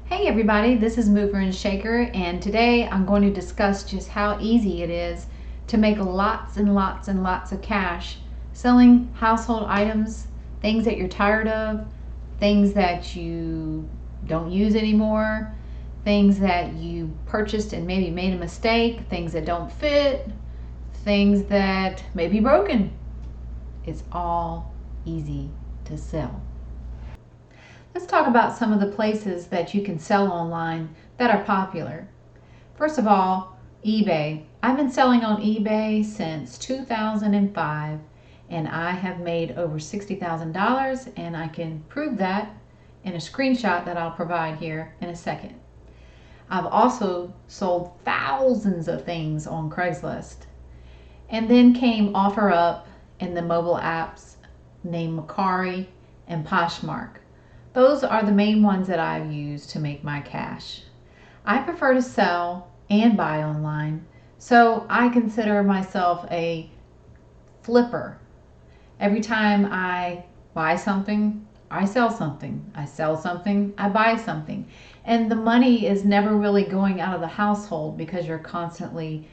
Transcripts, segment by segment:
Hey everybody, this is Mover and Shaker, and today I'm going to discuss just how easy it is to make lots and lots and lots of cash selling household items, things that you're tired of, things that you don't use anymore, things that you purchased and maybe made a mistake, things that don't fit, things that may be broken. It's all easy to sell. Let's talk about some of the places that you can sell online that are popular. First of all, eBay. I've been selling on eBay since 2005 and I have made over $60,000, and I can prove that in a screenshot that I'll provide here in a second. I've also sold thousands of things on Craigslist. And then came OfferUp and the mobile apps named Mercari and Poshmark. Those are the main ones that I've used to make my cash. I prefer to sell and buy online, so I consider myself a flipper. Every time I buy something, I sell something. I sell something, I buy something. And the money is never really going out of the household because you're constantly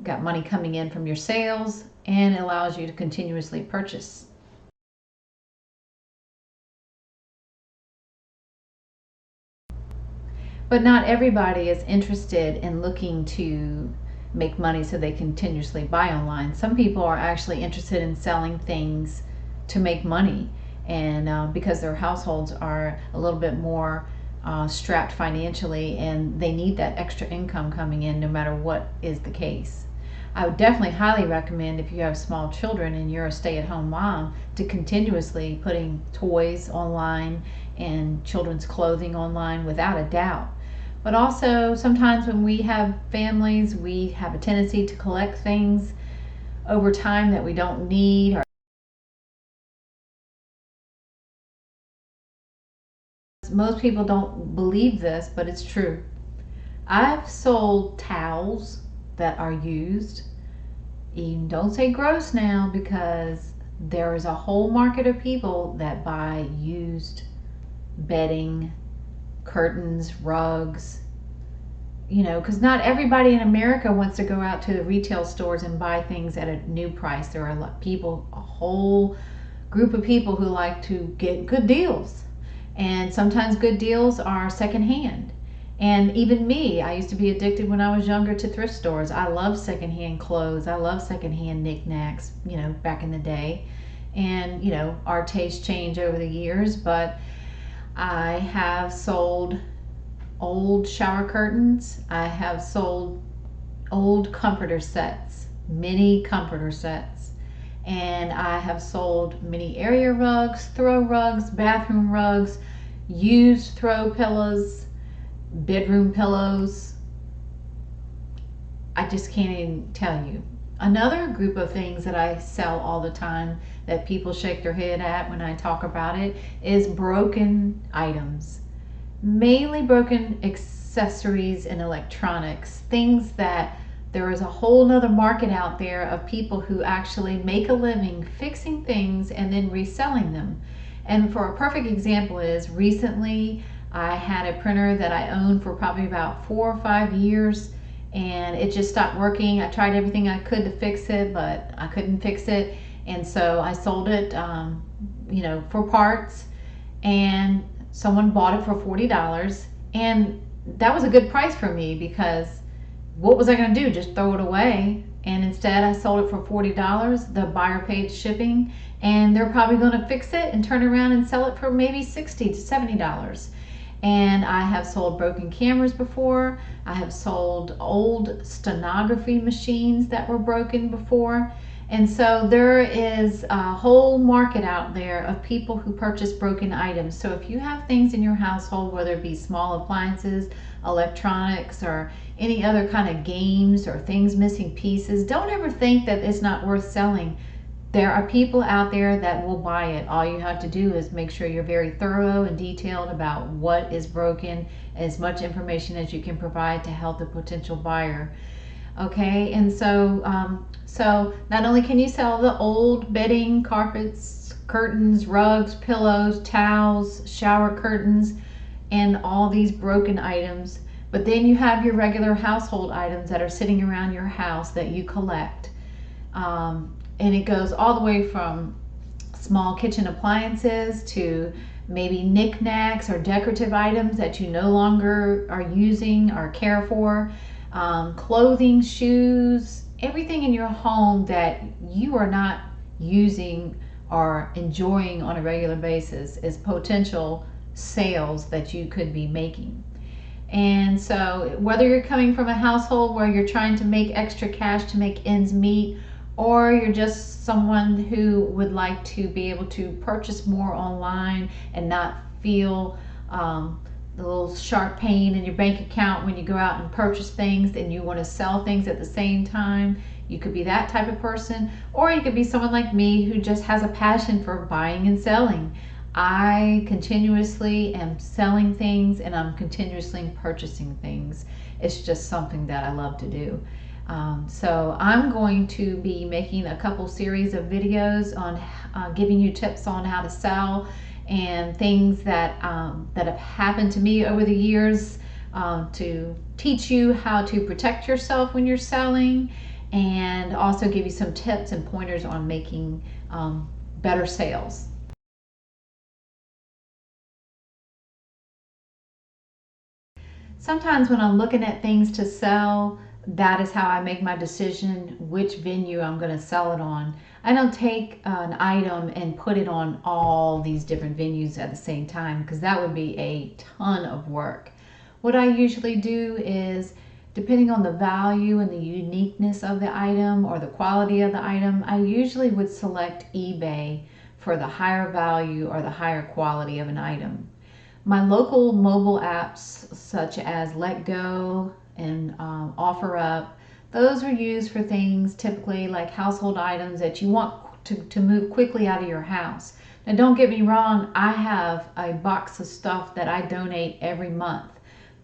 got money coming in from your sales, and it allows you to continuously purchase. But not everybody is interested in looking to make money so they continuously buy online. Some people are actually interested in selling things to make money, and because their households are a little bit more strapped financially and they need that extra income coming in no matter what is the case. I would definitely highly recommend, if you have small children and you're a stay-at-home mom, to continuously putting toys online and children's clothing online without a doubt. But also sometimes when we have families, we have a tendency to collect things over time that we don't need. Or most people don't believe this, but it's true. I've sold towels that are used. And don't say gross now, because there is a whole market of people that buy used bedding, curtains, rugs, because not everybody in America wants to go out to the retail stores and buy things at a new price. There are a whole group of people who like to get good deals, and sometimes good deals are secondhand. And even me, I used to be addicted when I was younger to thrift stores. I love secondhand clothes. I love secondhand knickknacks, back in the day. And, our tastes change over the years, but I have sold old shower curtains. I have sold old comforter sets, mini comforter sets. And I have sold mini area rugs, throw rugs, bathroom rugs, used throw pillows, bedroom pillows. I just can't even tell you. Another group of things that I sell all the time that people shake their head at when I talk about it is broken items. Mainly broken accessories and electronics. Things that there is a whole nother market out there of people who actually make a living fixing things and then reselling them. And for a perfect example is, recently I had a printer that I owned for probably about 4 or 5 years, and it just stopped working. I tried everything I could to fix it, but I couldn't fix it. And so I sold it, for parts, and someone bought it for $40. And that was a good price for me, because what was I going to do? Just throw it away? And instead I sold it for $40. The buyer paid shipping, and they're probably going to fix it and turn around and sell it for maybe $60 to $70. And I have sold broken cameras before. I have sold old stenography machines that were broken before. And so there is a whole market out there of people who purchase broken items. So if you have things in your household, whether it be small appliances, electronics, or any other kind of games, or things missing pieces, don't ever think that it's not worth selling. There are people out there that will buy it. All you have to do is make sure you're very thorough and detailed about what is broken, as much information as you can provide to help the potential buyer. Okay, and so not only can you sell the old bedding, carpets, curtains, rugs, pillows, towels, shower curtains, and all these broken items. But then you have your regular household items that are sitting around your house that you collect. And it goes all the way from small kitchen appliances to maybe knickknacks or decorative items that you no longer are using or care for, clothing, shoes, everything in your home that you are not using or enjoying on a regular basis is potential sales that you could be making. And so, whether you're coming from a household where you're trying to make extra cash to make ends meet, or you're just someone who would like to be able to purchase more online and not feel the little sharp pain in your bank account when you go out and purchase things and you want to sell things at the same time, you could be that type of person. Or you could be someone like me who just has a passion for buying and selling. I continuously am selling things and I'm continuously purchasing things. It's just something that I love to do. So I'm going to be making a couple series of videos on giving you tips on how to sell and things that that have happened to me over the years, to teach you how to protect yourself when you're selling, and also give you some tips and pointers on making better sales. Sometimes when I'm looking at things to sell, that is how I make my decision which venue I'm going to sell it on. I don't take an item and put it on all these different venues at the same time, because that would be a ton of work. What I usually do is, depending on the value and the uniqueness of the item or the quality of the item, I usually would select eBay for the higher value or the higher quality of an item. My local mobile apps such as Let Go and OfferUp, those are used for things typically like household items that you want to move quickly out of your house. Now don't get me wrong, I have a box of stuff that I donate every month,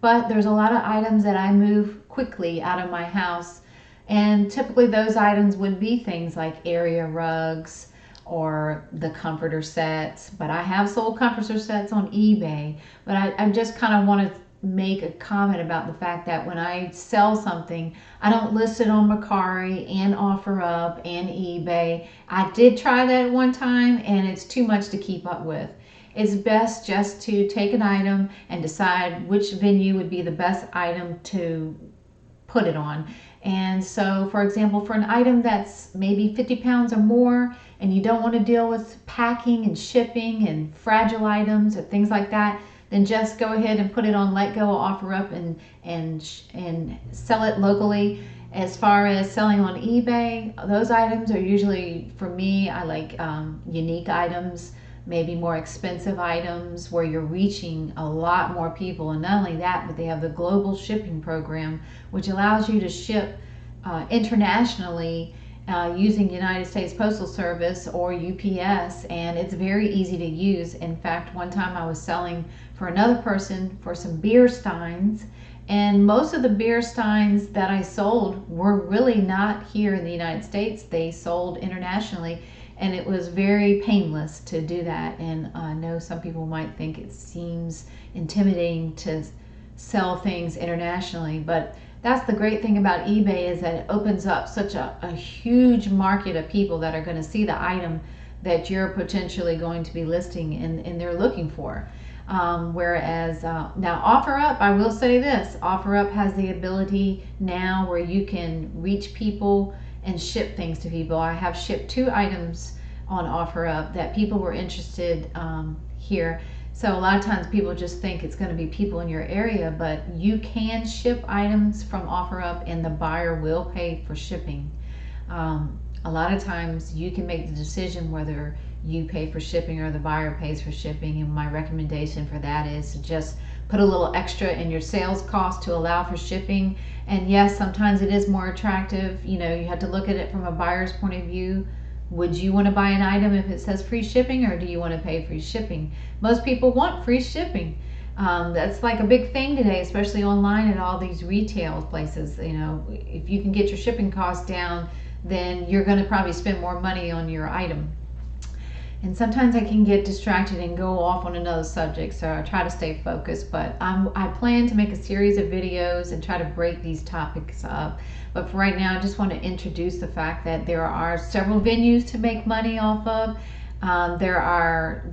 but there's a lot of items that I move quickly out of my house, and typically those items would be things like area rugs or the comforter sets. But I have sold comforter sets on eBay. But I just kind of want to make a comment about the fact that when I sell something, I don't list it on Mercari and OfferUp and eBay. I did try that at one time, and it's too much to keep up with. It's best just to take an item and decide which venue would be the best item to put it on. And so, for example, for an item that's maybe 50 pounds or more, and you don't want to deal with packing and shipping and fragile items or things like that, then just go ahead and put it on Let Go or OfferUp and sell it locally. As far as selling on eBay, those items are usually, for me, I like unique items, maybe more expensive items where you're reaching a lot more people. And not only that, but they have the global shipping program, which allows you to ship internationally using United States Postal Service or UPS, and it's very easy to use. In fact, one time I was selling for another person for some beer steins, and most of the beer steins that I sold were really not here in the United States. They sold internationally, and it was very painless to do that. And I know some people might think it seems intimidating to sell things internationally, but that's the great thing about eBay, is that it opens up such a huge market of people that are going to see the item that you're potentially going to be listing and they're looking for. Whereas now OfferUp, I will say this, OfferUp has the ability now where you can reach people and ship things to people. I have shipped 2 items on OfferUp that people were interested here. So a lot of times people just think it's going to be people in your area, but you can ship items from OfferUp and the buyer will pay for shipping. A lot of times you can make the decision whether you pay for shipping or the buyer pays for shipping, and my recommendation for that is to just put a little extra in your sales cost to allow for shipping. And yes, sometimes it is more attractive. You know, you have to look at it from a buyer's point of view. Would you want to buy an item if it says free shipping, or do you want to pay free shipping? Most people want free shipping. That's like a big thing today, especially online at all these retail places. You know, if you can get your shipping costs down, then you're going to probably spend more money on your item. And sometimes I can get distracted and go off on another subject, so I try to stay focused. But I plan to make a series of videos and try to break these topics up. But for right now, I just want to introduce the fact that there are several venues to make money off of. There are,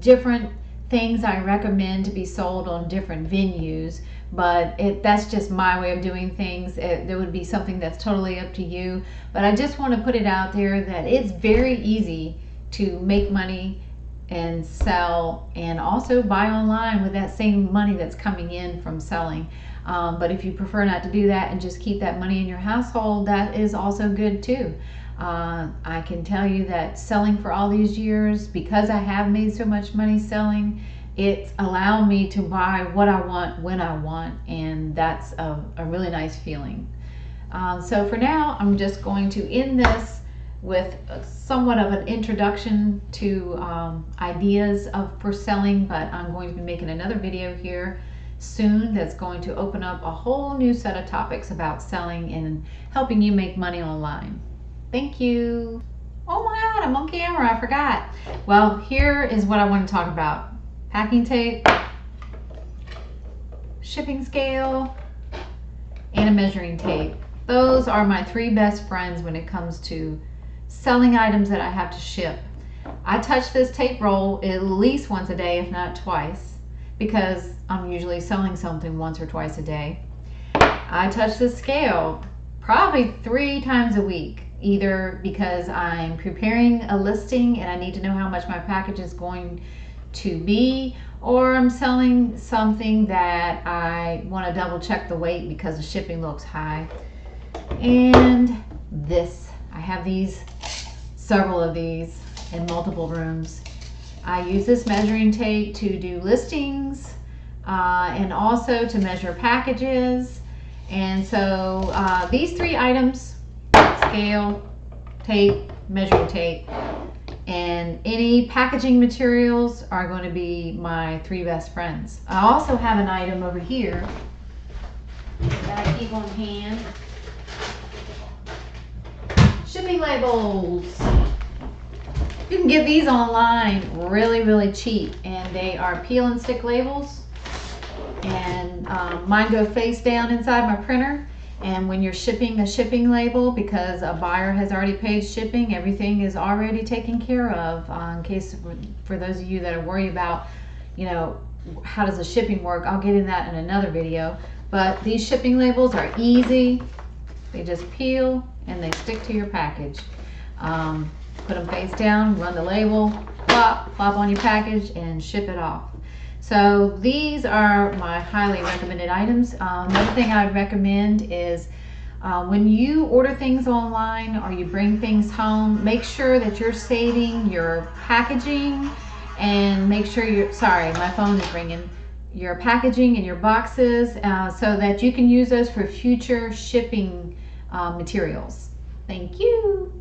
different things I recommend to be sold on different venues, but that's just my way of doing things. There would be something that's totally up to you, but I just want to put it out there that it's very easy to make money and sell, and also buy online with that same money that's coming in from selling. But if you prefer not to do that and just keep that money in your household, that is also good too. I can tell you that selling for all these years, because I have made so much money selling, it's allowed me to buy what I want when I want, and that's a really nice feeling. So for now, I'm just going to end this with somewhat of an introduction to ideas for selling, but I'm going to be making another video here soon that's going to open up a whole new set of topics about selling and helping you make money online. Thank you. Oh my God, I'm on camera, I forgot. Well, here is what I want to talk about. Packing tape, shipping scale, and a measuring tape. Those are my three best friends when it comes to selling items that I have to ship. I touch this tape roll at least once a day, if not twice, because I'm usually selling something once or twice a day. I touch the scale probably 3 times a week, either because I'm preparing a listing and I need to know how much my package is going to be, or I'm selling something that I want to double check the weight because the shipping looks high. And this, I have several of these in multiple rooms. I use this measuring tape to do listings and also to measure packages. And so these 3 items, scale, tape, measuring tape, and any packaging materials are going to be my 3 best friends. I also have an item over here that I keep on hand. Shipping labels. You can get these online really, really cheap, and they are peel and stick labels. And mine go face down inside my printer. And when you're shipping a shipping label, because a buyer has already paid shipping, everything is already taken care of. In case, for those of you that are worried about, how does the shipping work, I'll get in that in another video. But these shipping labels are easy. They just peel and they stick to your package. Put them face down, run the label, plop on your package, and ship it off. So these are my highly recommended items. Another thing I would recommend is when you order things online or you bring things home, make sure that you're saving your packaging, and make sure sorry, my phone is ringing, your packaging and your boxes so that you can use those for future shipping materials. Thank you.